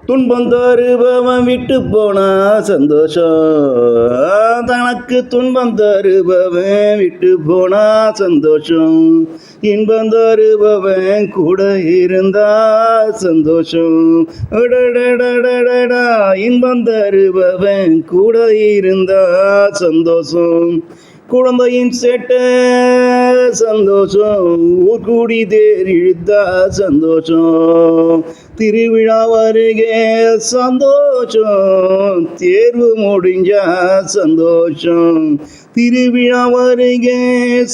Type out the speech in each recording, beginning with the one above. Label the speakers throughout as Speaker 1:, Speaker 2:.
Speaker 1: துன்பம் தருபவன் விட்டு போனா சந்தோஷம், தனக்கு துன்பம் தருபவன் விட்டு போனா சந்தோஷம், இன்பம் தருபவன் கூட இருந்தா சந்தோஷம், இன்பம் தருபவன் கூட இருந்தா சந்தோஷம், குழந்தையின் சேட்ட சந்தோஷம், ஊர் கூடி தேர் இழுத்தா சந்தோஷம், திருவிழா வருகே சந்தோஷம், தேர்வு முடிஞ்சா சந்தோஷம், திருவிழா வருகே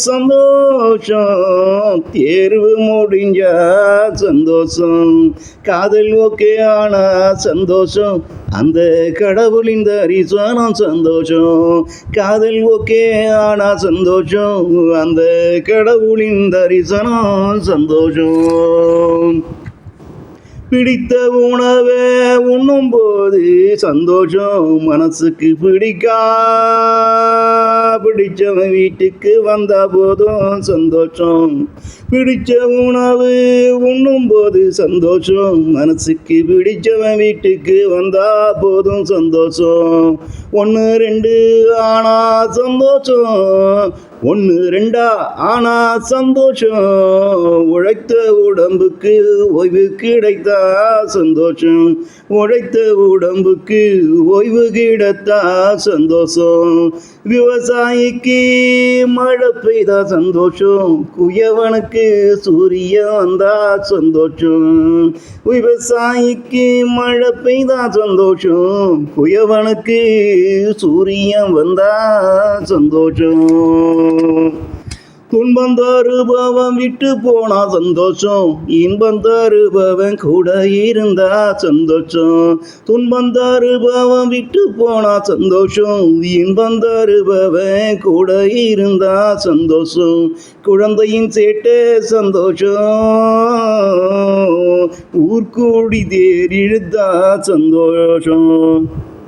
Speaker 1: சந்தோஷம், தேர்வு முடிஞ்சா சந்தோஷம், காதல் ஓகே ஆனா சந்தோஷம், அந்த கடவுளின் தரிசனம் சந்தோஷம், காதல் ஓகே ஆனா சந்தோஷம், அந்த கடவுளின் தரிசனம் சந்தோஷம், பிடித்த உணவை உண்ணும் போது சந்தோஷம், மனசுக்கு பிடிச்சவன் வீட்டுக்கு வந்த போதும் சந்தோஷம், பிடிச்ச உணவு உண்ணும் போது சந்தோஷம், மனசுக்கு பிடிச்சவன் வீட்டுக்கு வந்தா போதும் சந்தோஷம், 1 2 ஆனா சந்தோஷம், 1 2 ஆனா சந்தோஷம், உழைத்த உடம்புக்கு ஓய்வு கிடைத்தா சந்தோஷம், உழைத்த உடம்புக்கு ஓய்வு கிடைத்தா சந்தோஷம், விவசாயிக்கு மழை பெய்தா சந்தோஷம், குயவனுக்கு சூரியன் வந்தா சந்தோஷம், விவசாயிக்கு மழை பெய்தா சந்தோஷம், குயவனுக்கு சூரியன் வந்தா சந்தோஷம், துன்பம் தருபவன் விட்டு போனா சந்தோஷம், இன்பம் தருபவன் கூட இருந்தா சந்தோஷம், துன்பம் தருபவன் விட்டு போனா சந்தோஷம், இன்பம் தருபவன் கூட இருந்தா சந்தோஷம், குழந்தையின் சேட்டை சந்தோஷம், ஊர்கூடி தேர் இழுத்தா சந்தோஷம்.